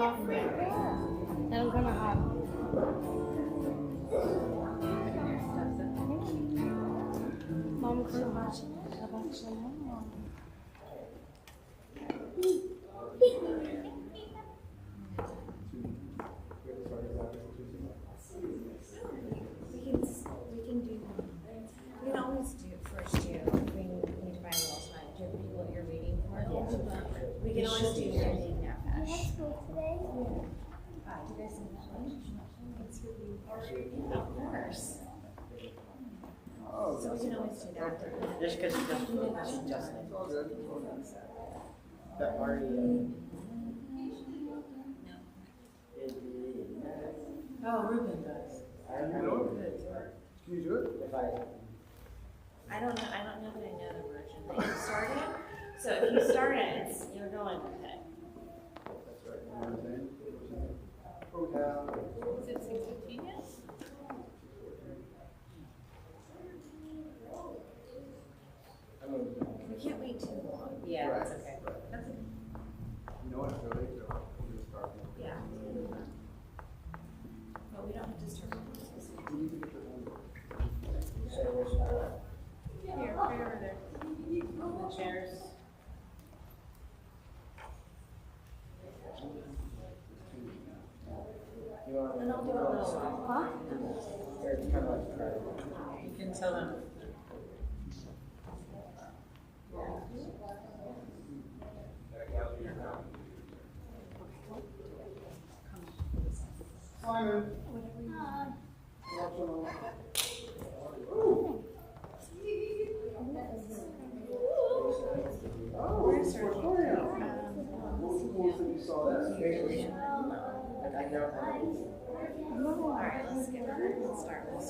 coffee. And I'm gonna have. Mom, gonna have some. We can always do it first year. We need to buy a little time. Do you have people that you're reading for? We can always do reading now. Let's go today. Do you guys see that one? Of course. So we can always do that. Just because she just that already. Oh, Ruben does. I know. Can you do it? If I don't know that I know the version that you started. So if you start it, you're going with it. That's right. You know what I'm saying? Is it 6:15 yet? We can't wait too long. Yeah, that's okay. That's okay. You know what? It's really good. We'll just start. Yeah. But we don't have to start. We need to get the one. Here, right over there. The chairs. You want And I'll do a little one. Huh? it's kind of like You can tell them. Simon. Oh, it's Victoria. Most people said you saw that. All right, let's get her. We'll start with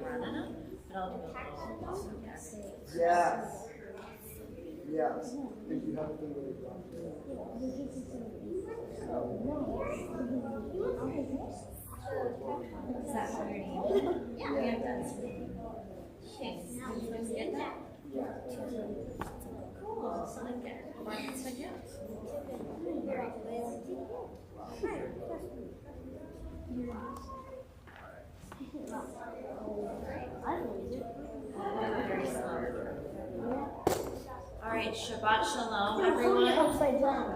Aranana, but I'll do a little. Yes. Yes. Did you have to do it? Is that how your name? Yeah, that's right. Thanks. Did you just get that? Yeah. Cool. So then get it. Martin said yes. All right, Shabbat Shalom, everyone. Upside down.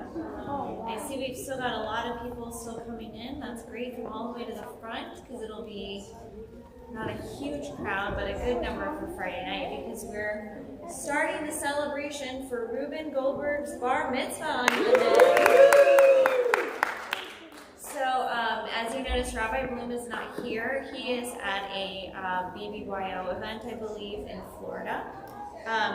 I see we've still got a lot of people still coming in. That's great. Come all the way to the front because it'll be not a huge crowd, but a good number for Friday night because we're starting the celebration for Reuben Goldberg's bar mitzvah on Monday. So, as you notice, Rabbi Bloom is not here. He is at a BBYO event, I believe, in Florida.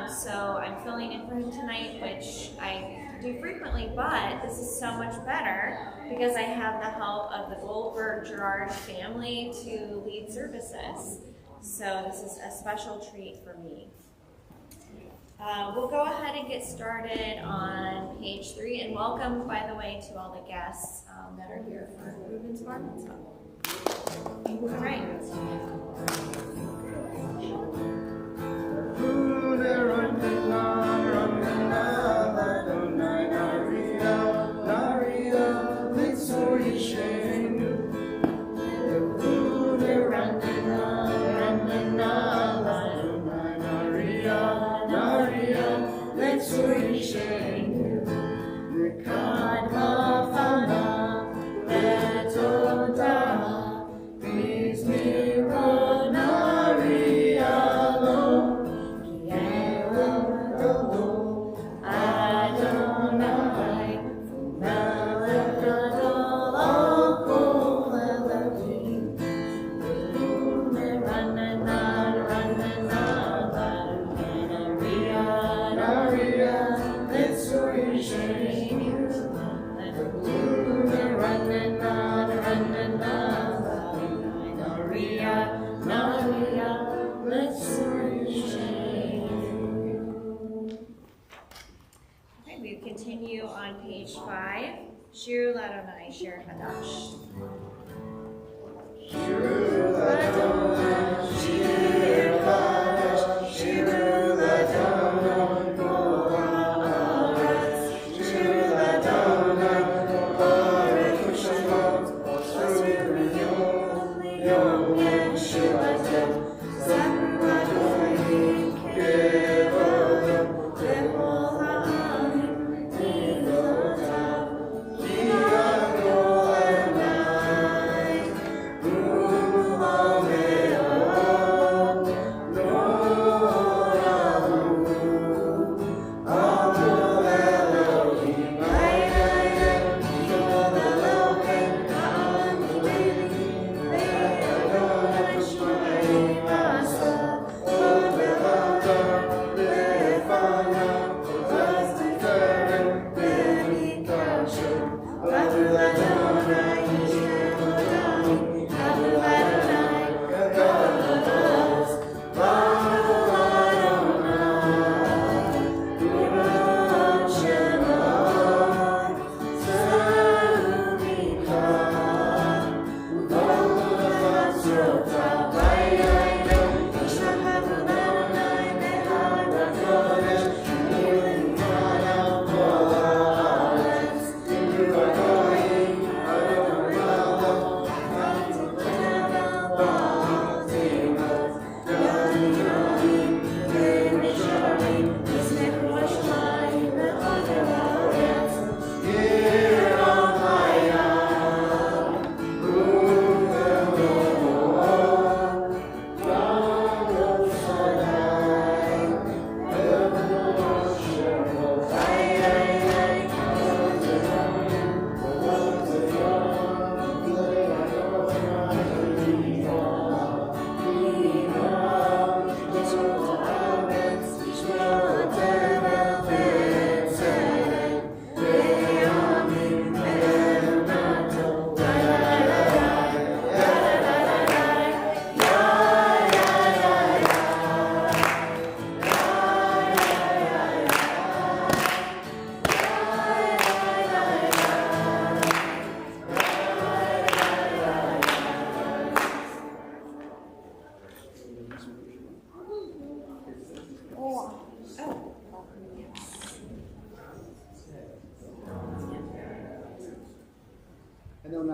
So I'm filling in for him tonight, which I do frequently, but this is so much better because I have the help of the Goldberg-Gerard family to lead services. So this is a special treat for me. We'll go ahead and get started on page 3, and welcome, by the way, to all the guests that are here for Reuben's bar mitzvah. All right. Continue on page 5. Shir Ladonai, Shir Hadash. Shir Ladonai, Shir Hadash, Shir Ladonai, Goha'aretz, Shir Ladonai, Goha'aretz.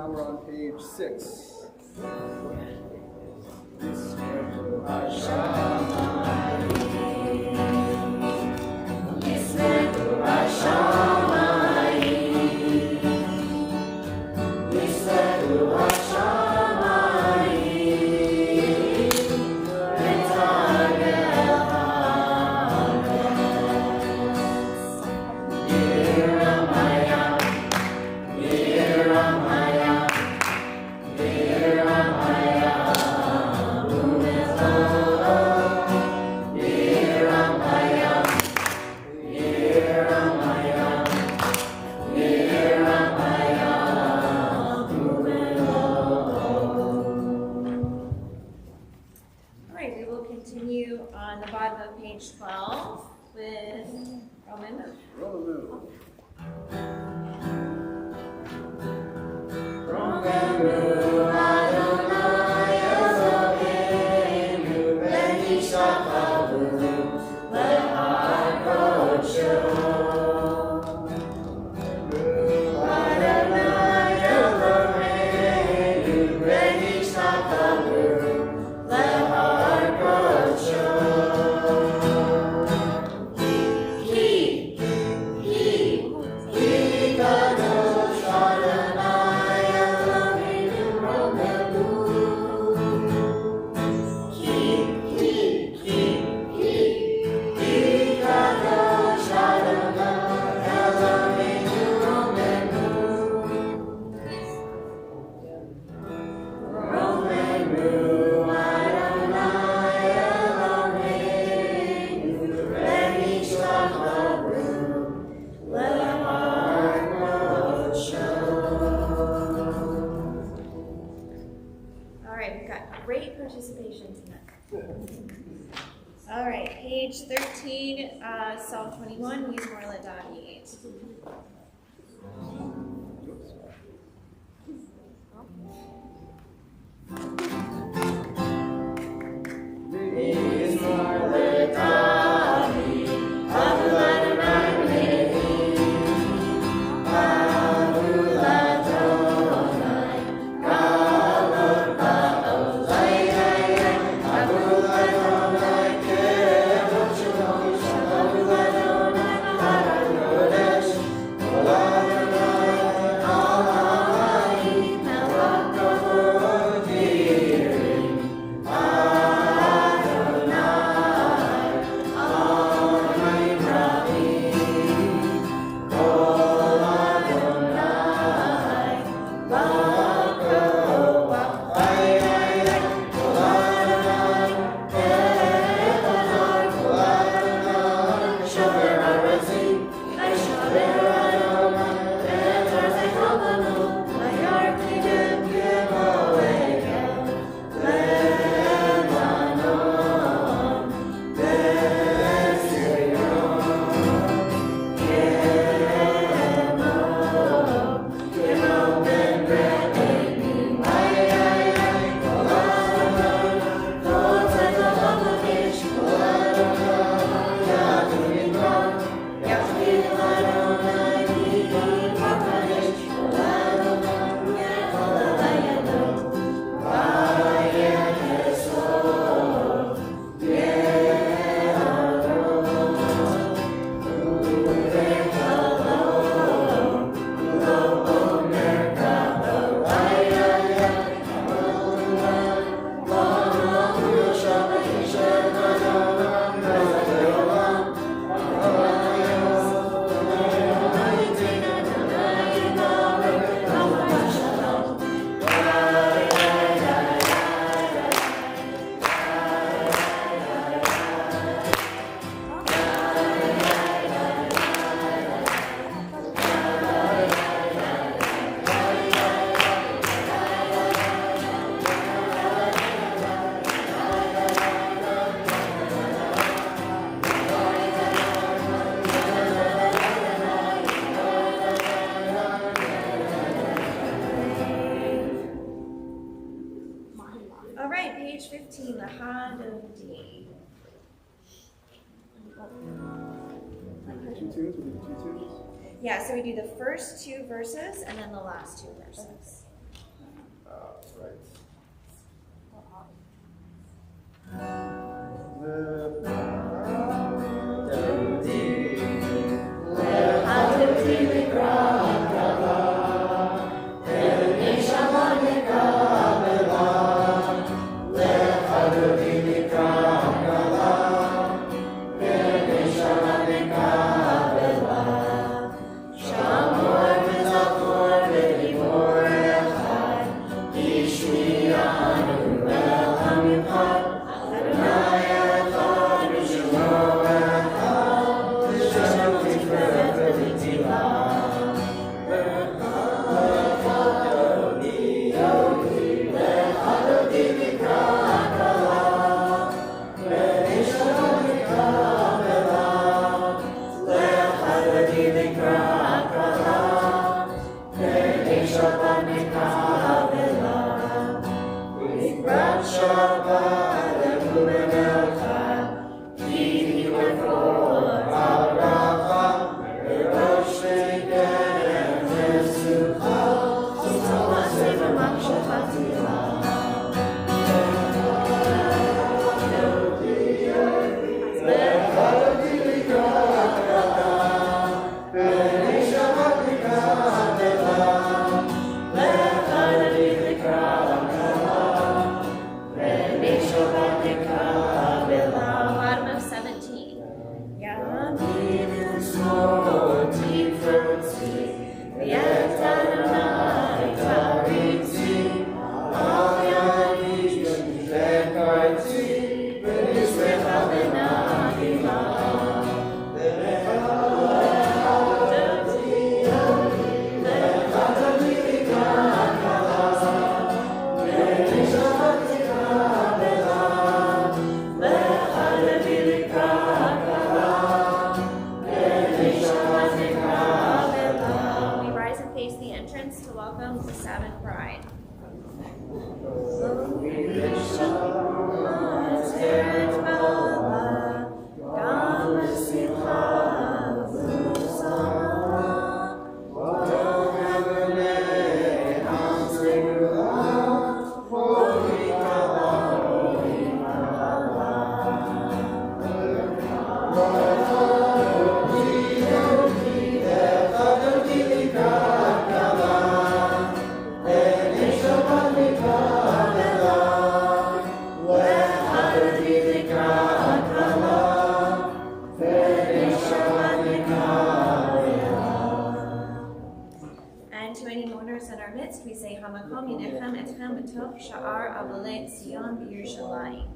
now we're on page 6. All right, we will continue on the bottom of page 12 with Roman move. Roman move. All right, we've got great participation tonight. All right, page 13, Psalm 21, use Marla Dottie. All right, page 15, the Hand of D. Two tunes, we do 2 tunes. Yeah, so we do the first 2 verses and then the last 2 verses. Bottom of 17. We rise and face the entrance to welcome the Sabbath bride. And to any mourners in our midst, we say Hamakom Yinechem Etchem B'Tov Sha'ar Avalei Zion B'Yerushalayim.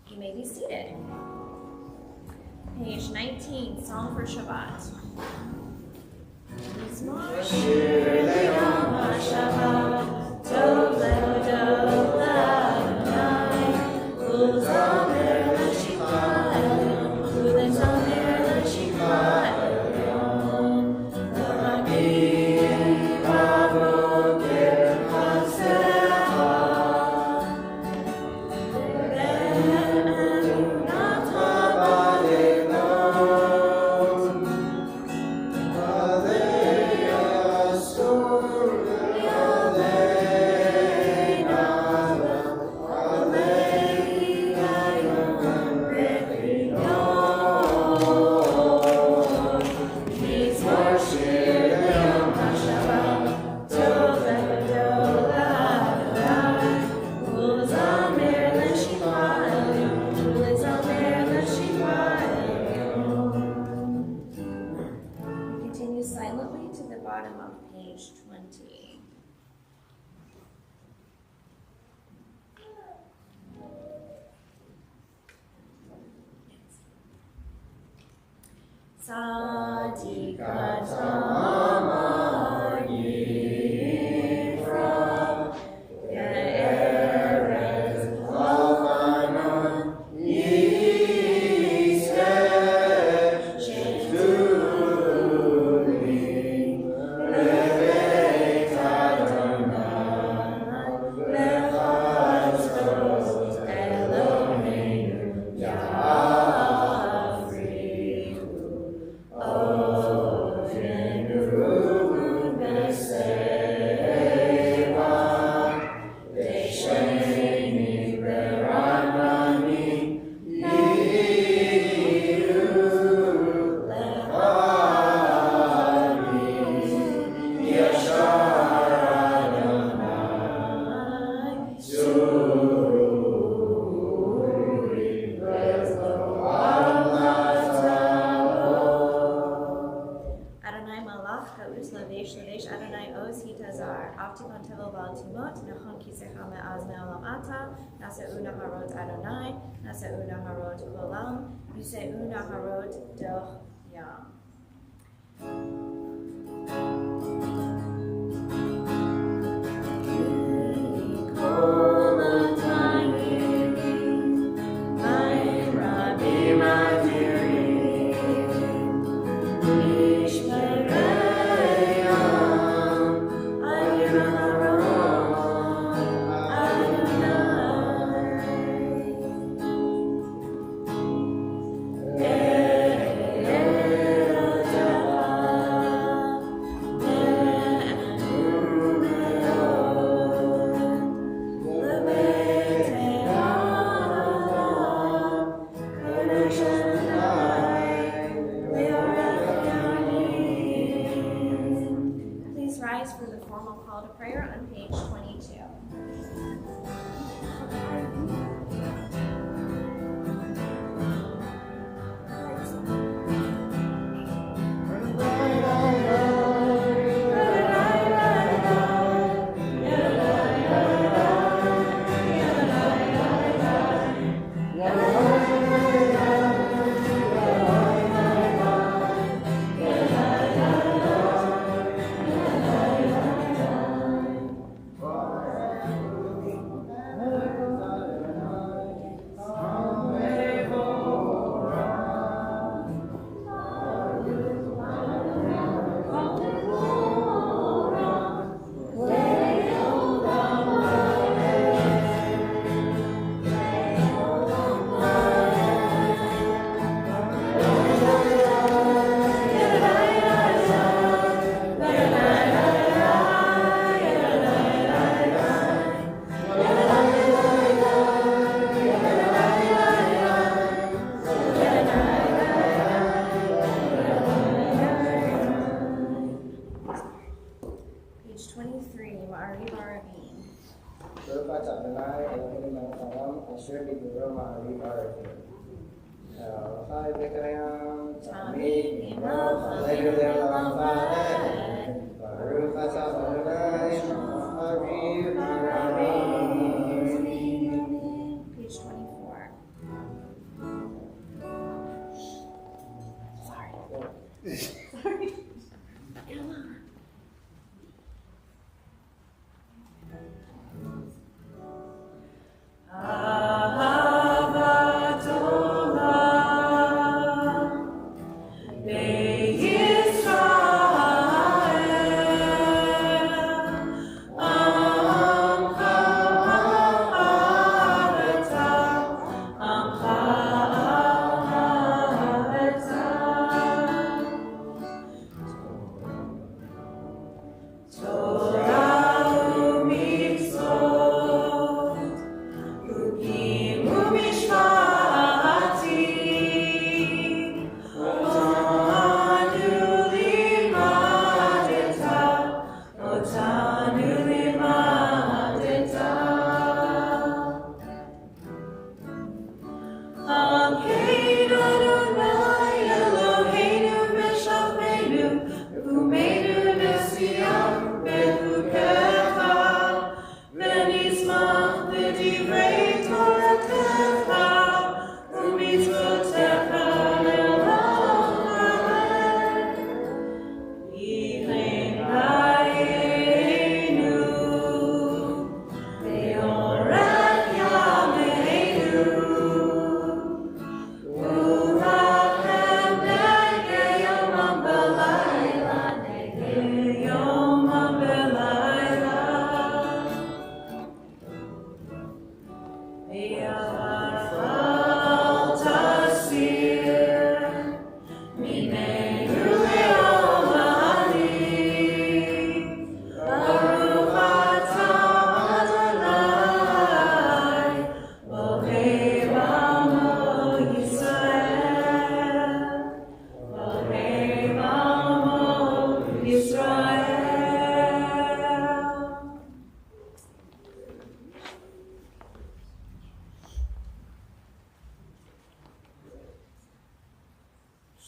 You may be seated. Page 19, Song for Shabbat. Continue silently to the bottom of page 20. Oh, hitazar, Avtikon tevel bal timot, Nachon kisecha me'az me'olam ata, Nasa'u naharot Adonai, Nasa'u naharot olam, Yuseu naharot doch yam.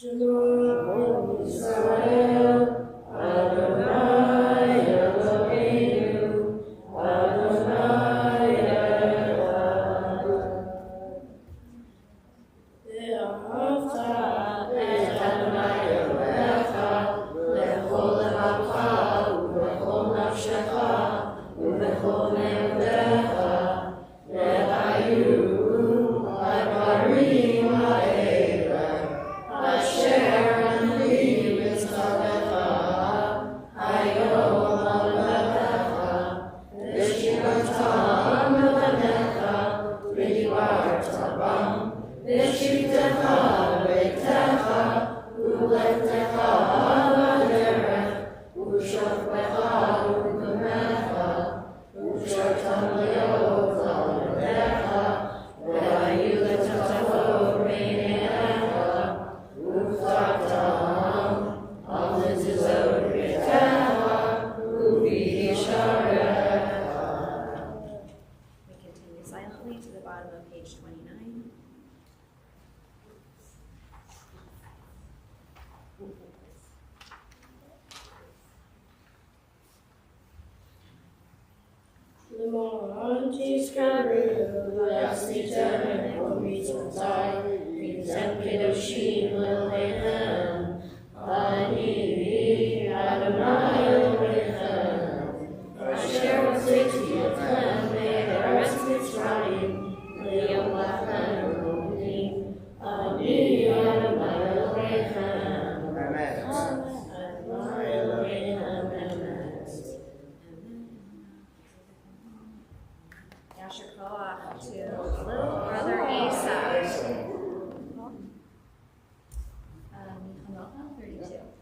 Shalom Israel, Adonai Elohim. Yasher Koach to little brother Esau. Hanukkah 32.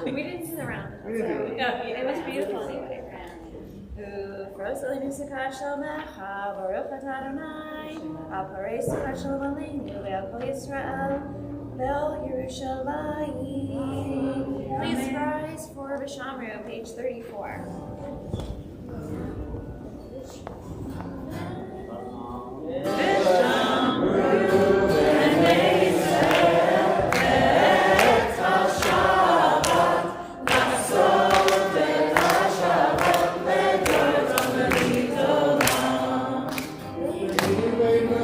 We didn't see the round. So, no, it was beautiful anyway. Ufroselinu Sakat Shalmecha, Baruch Atah Adonai, Aparei Sakat Shalom Aleinu, Ve'al Yisrael, Ve'al Yerushalayim. Please rise for Vishamru, page 34.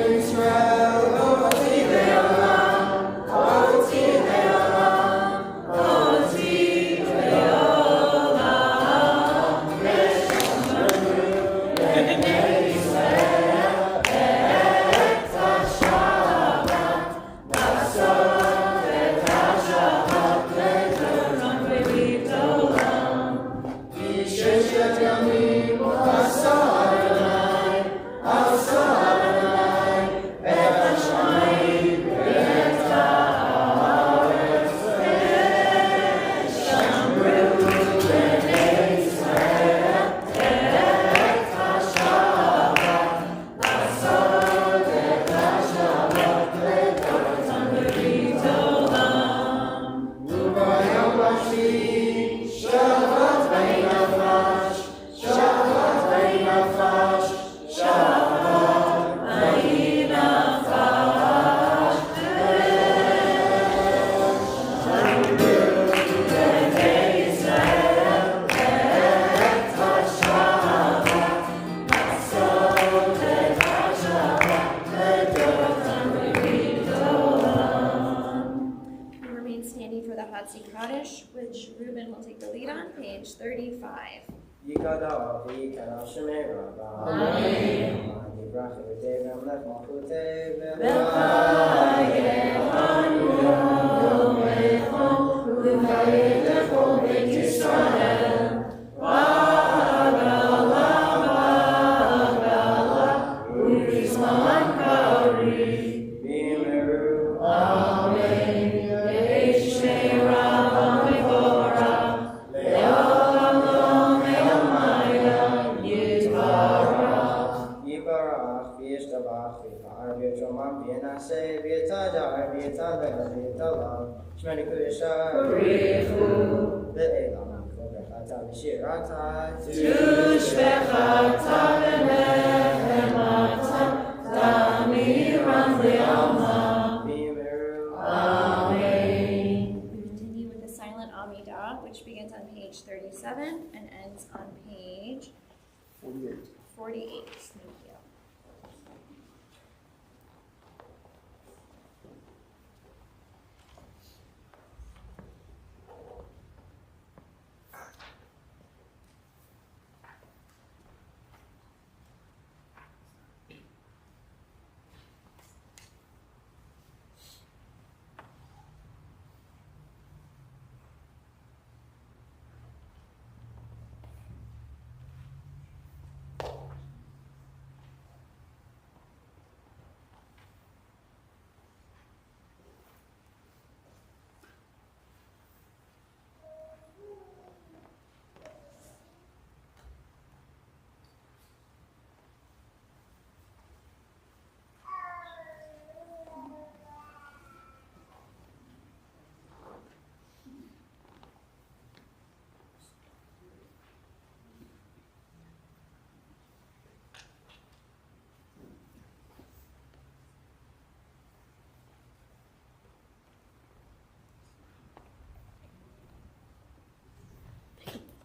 Israel, Yahtzee Kaddish, which Ruben will take the lead on, page 35. Continue with the silent Amidah, which begins on page 37 and ends on page 48. Thank you.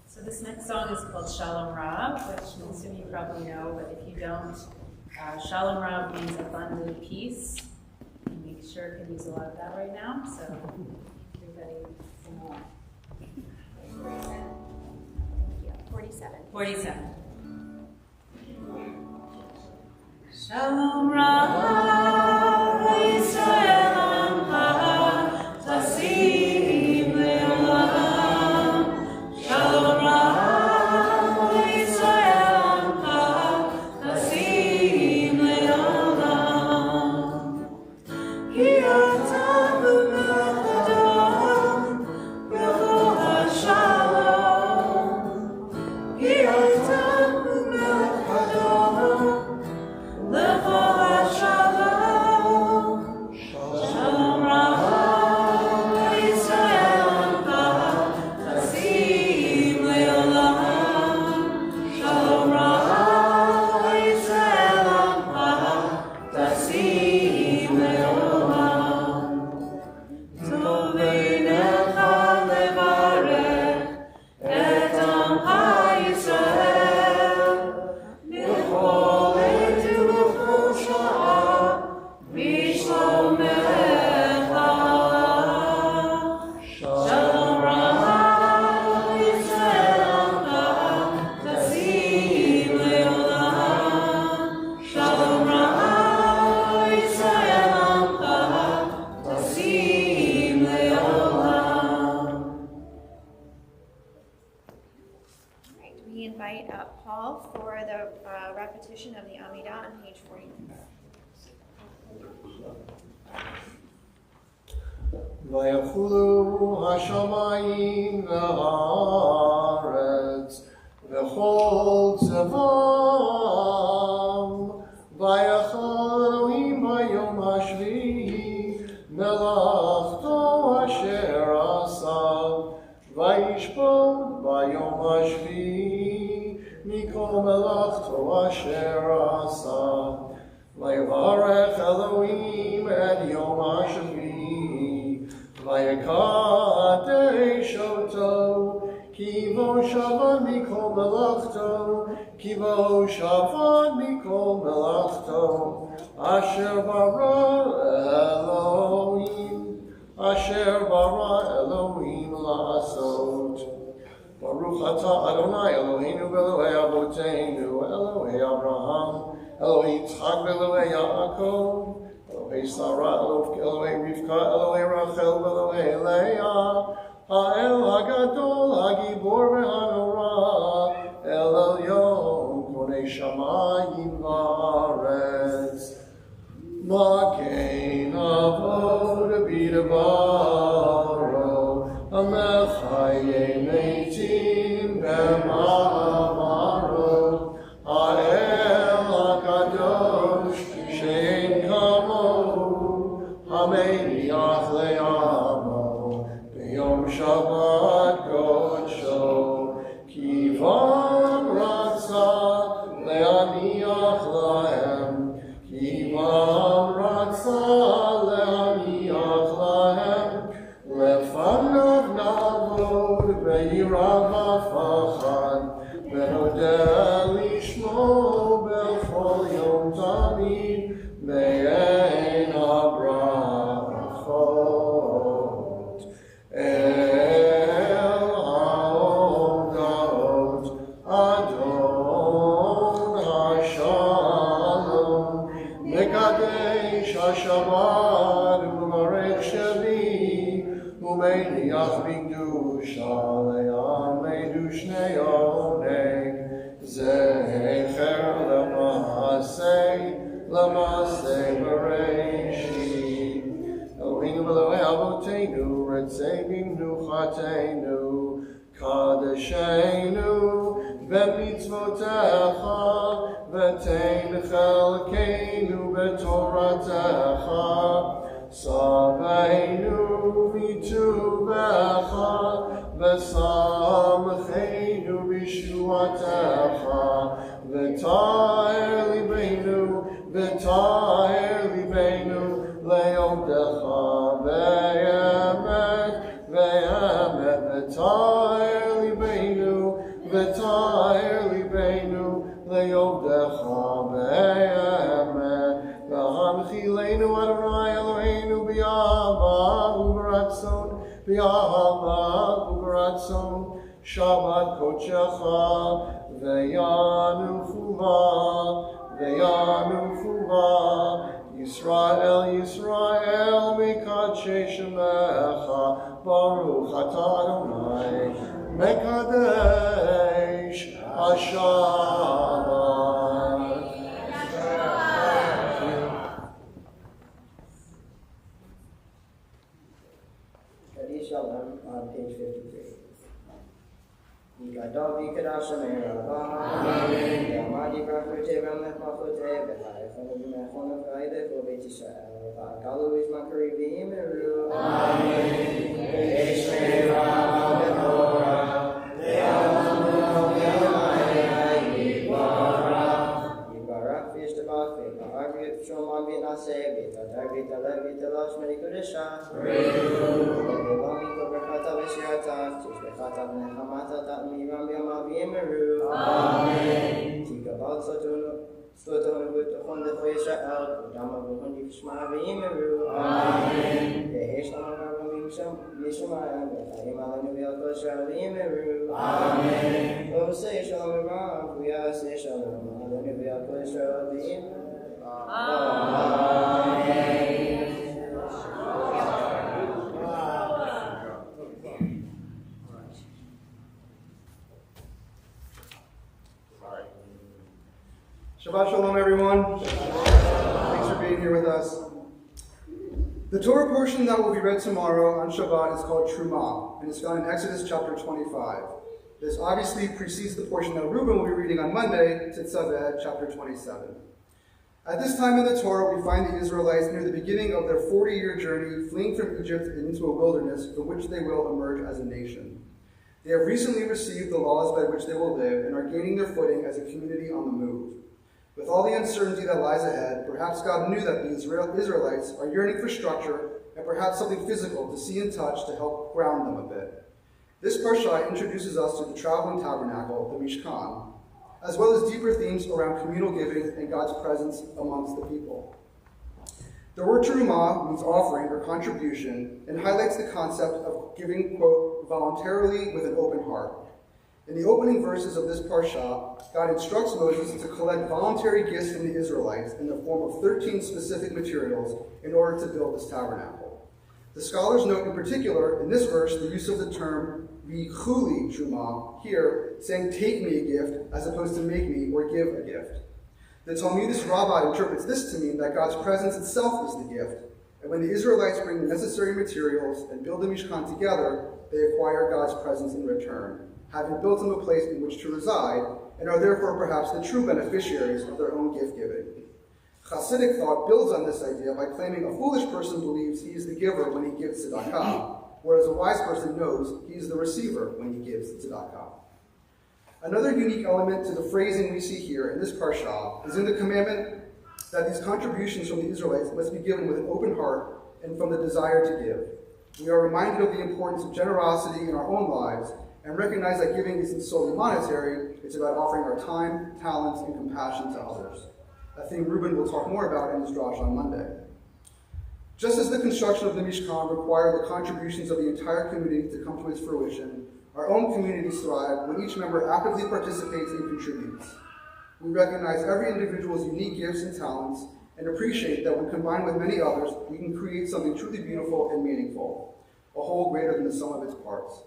So this next song is called Shalom Rab, which most of you probably know, but if you don't, Shalom Rab means abundant peace. And we sure could use a lot of that right now, so everybody sing along. 47. Shalom Rab, Yisrael Amcha, Tasim Le'olam. Shalom Rab, Yisrael Amcha, Tasim Le'olam. Ki ata b'melech Adon, B'chol HaShalom. Ki ata b'melech Adon, L'chol invite Paul for the repetition of the Amidah on page 43. ויחולו השמיים והארץ וכל צבאם ויחל אלוהים ביום השביעי מלאכתו אשר עשה וישפוט ביום השביעי מכל מלאכתו אשר עשה ויברך אלוהים את יום השביעי ויקדש אותו כי בו שבת מכל מלאכתו כי בו שבת מכל מלאכתו אשר ברא אלוהים לעשות ברוך אתה אדוני אלוהינו ואלוהי אבותינו אלוהי אברהם אלוהי יצחק ואלוהי יעקב אלוהי שרה אלוהי רבקה אלוהי רחל ואלוהי לאה האל הגדול הגיבור והנורא אל עליון קונה שמיים וארץ מגן אבות בדברו המחיה מתים במאמרו האל הקדוש שאין כמוהו המניח לעמו ביום שבת קודשו כי בם רצה להניח להם כי בם רצה להניח להם לפניו נעבוד ביראה ופחד ונודה לשמו בכל יום תמיד מעין הברכות אל ההודות אדון השלום מקדש השבת ומברך שבי ומניח בקדושה לעמדו שני עונג זכר למעשה בראשית אלוהינו ואלוהי אבותינו רצה במנוחתנו קדשנו במצוותיך ותן חלקנו בתורתך שבינו מטובך ושמחנו בישועתך ותאר ליבנו לעובדך באמת ותאר ליבנו לעובדך באמת והנחילנו אדוני אלוהינו באהבה וברצון שבת קודשך וינוחו בה ישראל מקדשי שמך ברוך אתה אדוני מקדש השבת Shalom on page 53. Yikadol Yikadash Amen. Yamadi Prakute Rameth Machote Bethayachon Mechon of Gaide for Beit Yisrael. Galu Ishmakari V'Yimeru. Amen. Yishmei Rav Bechora. Ve'alamu Ve'amayah Yibarach. Yibarach V'Yishtabach Ve'Barach V'Shomam V'Naseh V'Tadar V'Taleh V'Talosh Merikudesha. Berkata b'shiratav, tishbechata v'nechamata ta'miram b'yamav v'yimeru. Amen. Tikabal slotonu v'tochon d'cho Yisrael, k'udama v'hon yishma v'yimeru. Amen. V'hesh l'amav v'yishamayim, v'chayim alenu v'yalko Yisrael v'yimeru. Amen. V'osei shalom v'rav, v'yasei shalom alenu v'yalko Yisrael v'yimeru. Amen. Shabbat Shalom, everyone. Thanks for being here with us. The Torah portion that will be read tomorrow on Shabbat is called Trumah, and it's found in Exodus chapter 25. This obviously precedes the portion that Reuben will be reading on Monday, Tetzaveh, chapter 27. At this time in the Torah, we find the Israelites near the beginning of their 40-year journey, fleeing from Egypt and into a wilderness from which they will emerge as a nation. They have recently received the laws by which they will live and are gaining their footing as a community on the move. With all the uncertainty that lies ahead, perhaps God knew that the Israelites are yearning for structure and perhaps something physical to see and touch to help ground them a bit. This parsha introduces us to the traveling tabernacle, the Mishkan, as well as deeper themes around communal giving and God's presence amongst the people. The word terumah means offering or contribution and highlights the concept of giving, quote, voluntarily with an open heart. In the opening verses of this parsha, God instructs Moses to collect voluntary gifts from the Israelites in the form of 13 specific materials in order to build this tabernacle. The scholars note in particular in this verse the use of the term v'chuli trumah, here saying take me a gift as opposed to make me or give a gift. The Talmudist Rabbah interprets this to mean that God's presence itself is the gift, and when the Israelites bring the necessary materials and build the Mishkan together, they acquire God's presence in return, having built him a place in which to reside, and are therefore perhaps the true beneficiaries of their own gift-giving. Hasidic thought builds on this idea by claiming a foolish person believes he is the giver when he gives tzedakah, whereas a wise person knows he is the receiver when he gives tzedakah. Another unique element to the phrasing we see here in this parsha is in the commandment that these contributions from the Israelites must be given with an open heart and from the desire to give. We are reminded of the importance of generosity in our own lives and recognize that giving isn't solely monetary, it's about offering our time, talents, and compassion to others. A thing Reuben will talk more about in his drash on Monday. Just as the construction of the Mishkan required the contributions of the entire community to come to its fruition, our own communities thrive when each member actively participates and contributes. We recognize every individual's unique gifts and talents and appreciate that when combined with many others, we can create something truly beautiful and meaningful, a whole greater than the sum of its parts.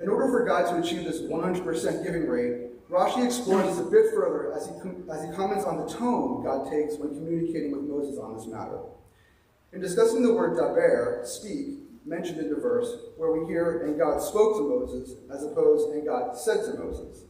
In order for God to achieve this 100% giving rate, Rashi explores this a bit further as he comments on the tone God takes when communicating with Moses on this matter. In discussing the word daber, speak, mentioned in the verse, where we hear, and God spoke to Moses, as opposed, and God said to Moses.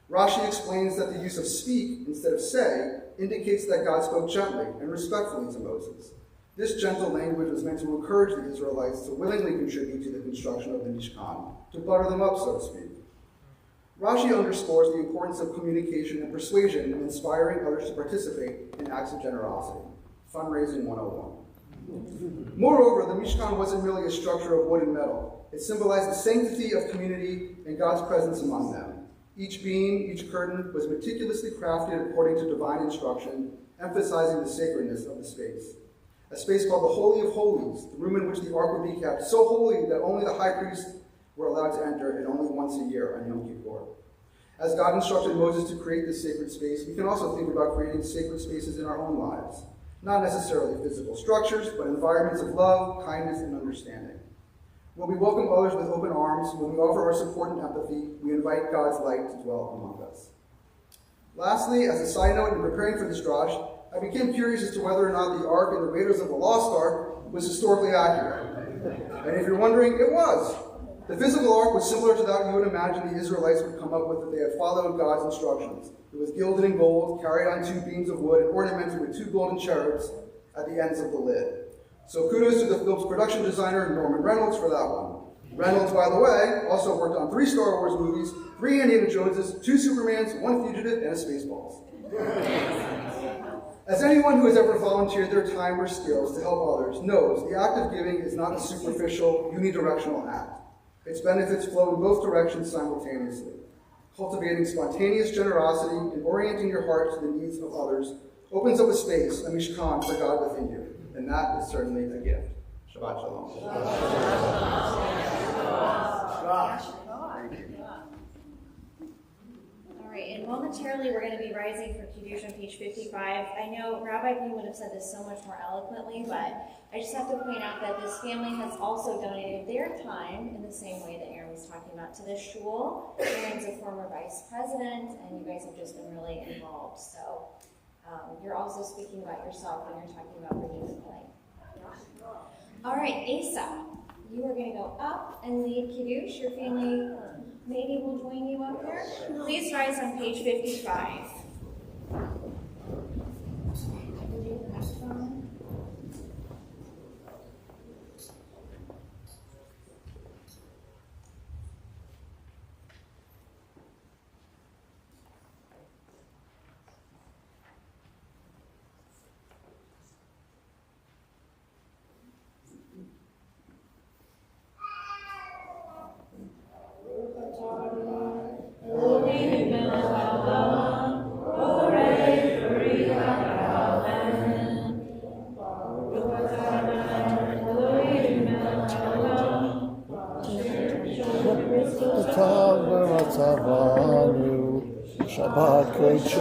Rashi explains that the use of speak instead of say indicates that God spoke gently and respectfully to Moses. This gentle language was meant to encourage the Israelites to willingly contribute to the construction of the Mishkan, to butter them up, so to speak. Rashi underscores the importance of communication and persuasion in inspiring others to participate in acts of generosity. Fundraising 101. Moreover, the Mishkan wasn't merely a structure of wood and metal. It symbolized the sanctity of community and God's presence among them. Each beam, each curtain was meticulously crafted according to divine instruction, emphasizing the sacredness of the space. A space called the Holy of Holies, the room in which the ark would be kept, so holy that only the high priests were allowed to enter, and only once a year on Yom Kippur. As God instructed Moses to create this sacred space, we can also think about creating sacred spaces in our own lives. Not necessarily physical structures, but environments of love, kindness, and understanding. When we welcome others with open arms, when we offer our support and empathy, we invite God's light to dwell among us. Lastly, as a side note, in preparing for this drash, I became curious as to whether or not the Ark and the Raiders of the Lost Ark was historically accurate. And if you're wondering, it was. The physical ark was similar to that you would imagine the Israelites would come up with if they had followed God's instructions. It was gilded in gold, carried on 2 beams of wood, and ornamented with 2 golden cherubs at the ends of the lid. So kudos to the film's production designer, Norman Reynolds, for that one. Reynolds, by the way, also worked on 3 Star Wars movies, 3 Indiana Joneses, 2 Supermans, 1 Fugitive, and a Spaceballs. As anyone who has ever volunteered their time or skills to help others knows, the act of giving is not a superficial, unidirectional act. Its benefits flow in both directions simultaneously. Cultivating spontaneous generosity and orienting your heart to the needs of others opens up a space, a mishkan, for God within you. And that is certainly a gift. Shabbat Shalom. All right, and momentarily we're going to be rising for Kiddush on page 55. I know Rabbi Green would have said this so much more eloquently, but I just have to point out that this family has also donated their time in the same way that Aaron was talking about to this shul. Aaron's a former vice president, and you guys have just been really involved. So You're also speaking about yourself when you're talking about bringing the plate. All right, Asa, you are going to go up and lead Kiddush. Your family maybe will join you up here. Please rise on page 55. Shabbat Kodesh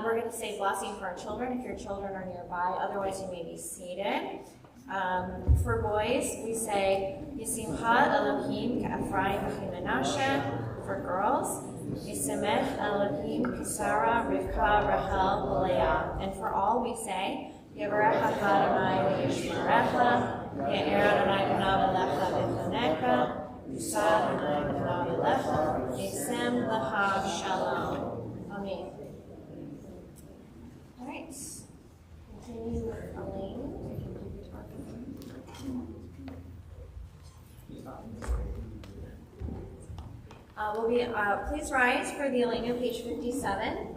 We're going to say blessing for our children if your children are nearby. Otherwise, you may be seated. For boys, we say Yisimcha Elohim K'Ephraim V'Menashe. For girls, Yisimech Elohim K'Sara Rivka Rachel V'Leah. And for all, we say Yevarech Adonai V'Yishmerecha, Ye'er Adonai Panav Elecha V'Chonecha, Yisad Adonai Panav Elecha, Yisem Lecha Shalom. Amen. All right. Continue with Elaine. Please rise for the Elena, page 57.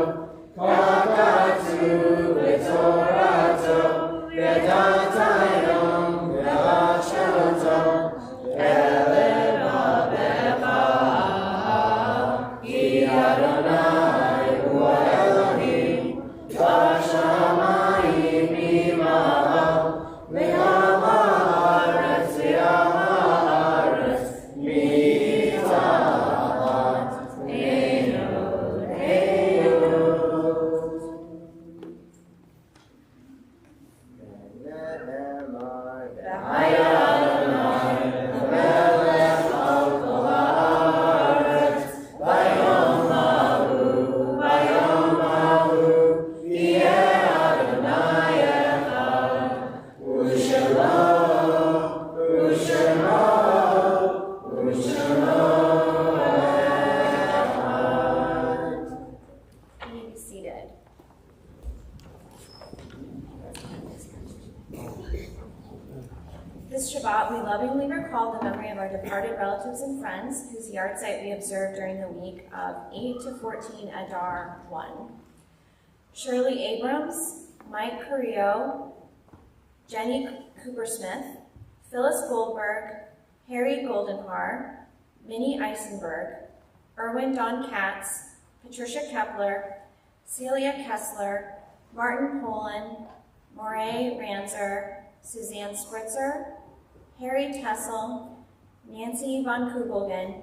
Torah, Shabbat, we lovingly recall the memory of our departed relatives and friends whose yard site we observed during the week of 8 to 14 Adar 1. Shirley Abrams, Mike Carrillo, Jenny Cooper-Smith, Phyllis Goldberg, Harry Goldenhar, Minnie Eisenberg, Erwin Don Katz, Patricia Kepler, Celia Kessler, Martin Poland, Moray Ranzer, Suzanne Spritzer, Harry Tessel, Nancy von Kugelgen,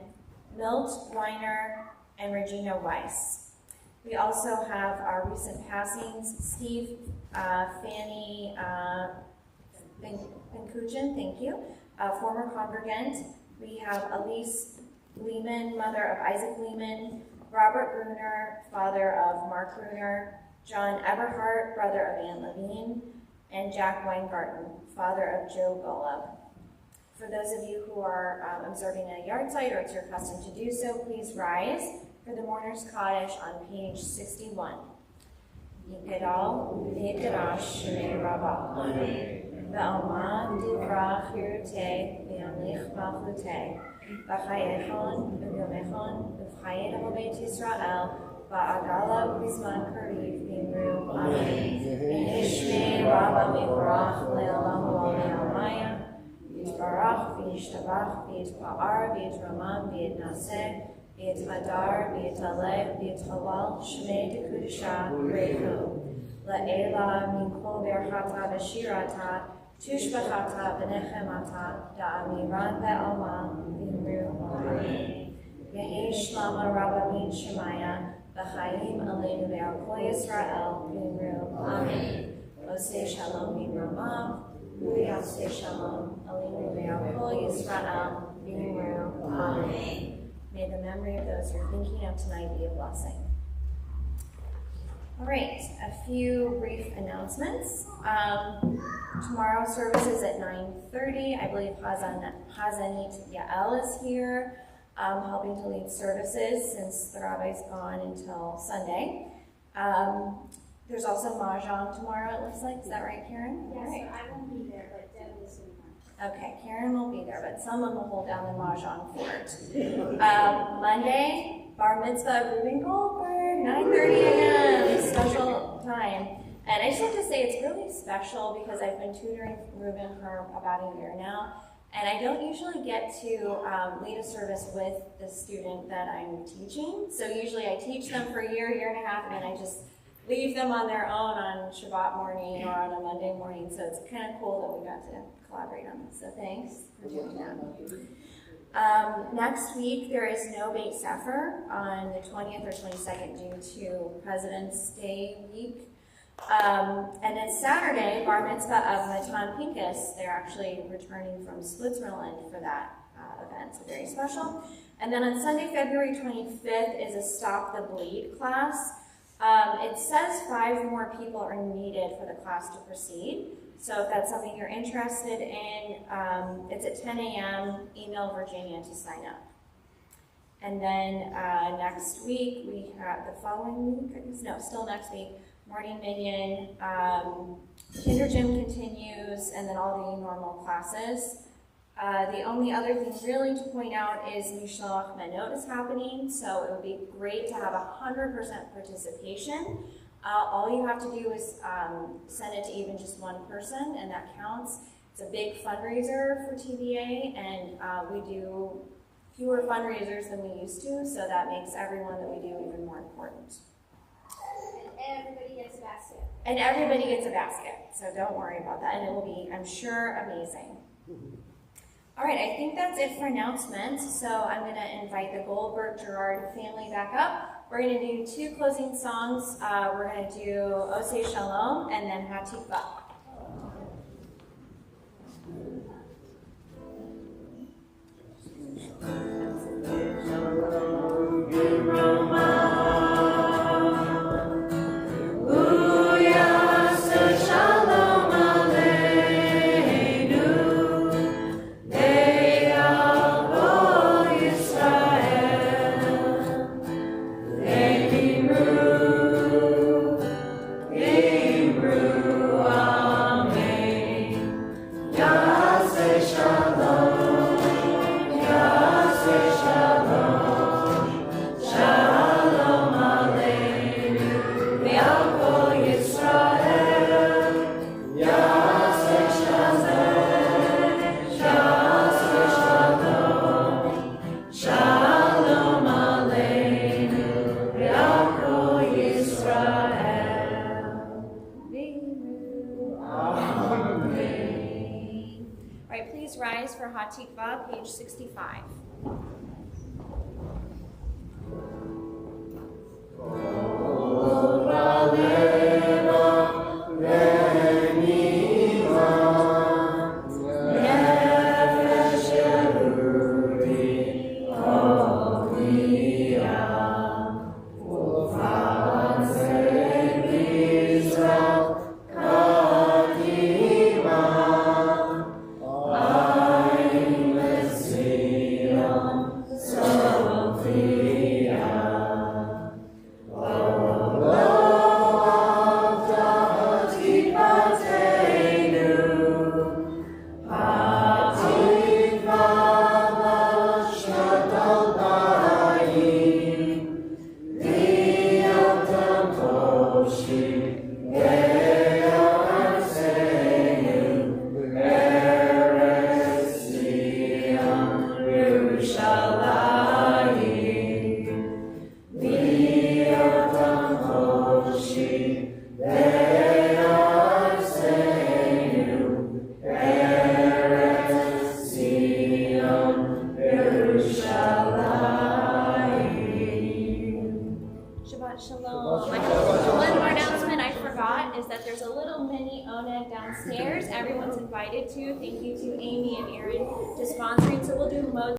Milt Weiner, and Regina Weiss. We also have our recent passings, Steve Fanny Benkuchen, thank you, a former congregant. We have Elise Lehman, mother of Isaac Lehman, Robert Bruner, father of Mark Bruner, John Eberhardt, brother of Ann Levine, and Jack Weingarten, father of Joe Golub. For those of you who are observing a yard site, or it's your custom to do so, please rise for the mourner's Kaddish on page 61. Yikadal v'yikadash shemei rabbah. Ve'alma divrach yiruteh v'yamlich malchuteh. V'chayechon v'yomechon v'chayed ha'beit Yisrael v'agala v'zman kariv v'imru. Amen. V'yishmei rabbah mivrach le'olam v'almaya. V'yitbarach v'yishtabach v'yitpa'ar v'yitramam v'yitnaseh. V'yitadar, v'yitaleh, v'yithalal, shmei dekudisha, rehu. La'ela mikol berchata v'shirata, tushbachata v'nechemata, da'amiran ve'alma, v'imru amen. Yehi shlama rabbamin shemaya, v'chayim aleinu ve'arkol Yisrael, v'imru amen. Oseh shalom v'imramav, v'yaseh shalom, aleinu ve'arkol Yisrael, v'imru amen. May the memory of those you're thinking of tonight be a blessing. All right, a few brief announcements. Tomorrow's service is at 9:30. I believe Hazanit Yael is here, helping to lead services since the rabbi's gone until Sunday. There's also Mahjong tomorrow, it looks like. Is that right, Karen? Yes, right. I won't be there, but Deb will see me. Okay, Karen will be there, but someone will hold down the Mahjong fort. Monday, Bar Mitzvah of Reuben Goldberg, 9:30 a.m., special time. And I just have to say it's really special because I've been tutoring Reuben for about a year now, and I don't usually get to lead a service with the student that I'm teaching. So usually I teach them for a year and a half, and then I just leave them on their own on Shabbat morning or on a Monday morning. So it's kind of cool that we got to collaborate on this. So thanks for doing that. Next week, there is no Beit Sefer on the 20th or 22nd due to President's Day week. And then Saturday, Bar Mitzvah of Matan Pincus. They're actually returning from Switzerland for that event, so very special. And then on Sunday, February 25th is a Stop the Bleed class. It says 5 more people are needed for the class to proceed. So if that's something you're interested in, it's at 10 a.m. Email Virginia to sign up. And then next week, we have the following week, I guess, no, still next week, Morning Minyan, Kinder Gym continues, and then all the normal classes. The only other thing really to point out is Mishloach Manot is happening, so it would be great to have 100% participation. All you have to do is send it to even just one person, and that counts. It's a big fundraiser for TVA, and we do fewer fundraisers than we used to, so that makes everyone that we do even more important. And everybody gets a basket. And everybody gets a basket, so don't worry about that, and it will be, I'm sure, amazing. All right, I think that's it for announcements, so I'm going to invite the Goldberg-Gerard family back up. We're going to do 2 closing songs. We're going to do Oseh Shalom and then Hatikvah. Hebrew, Tikva, page 65. Shalom. One more announcement I forgot is that there's a little mini oneg downstairs. Everyone's invited to. Thank you to Amy and Aaron for sponsoring. So we'll do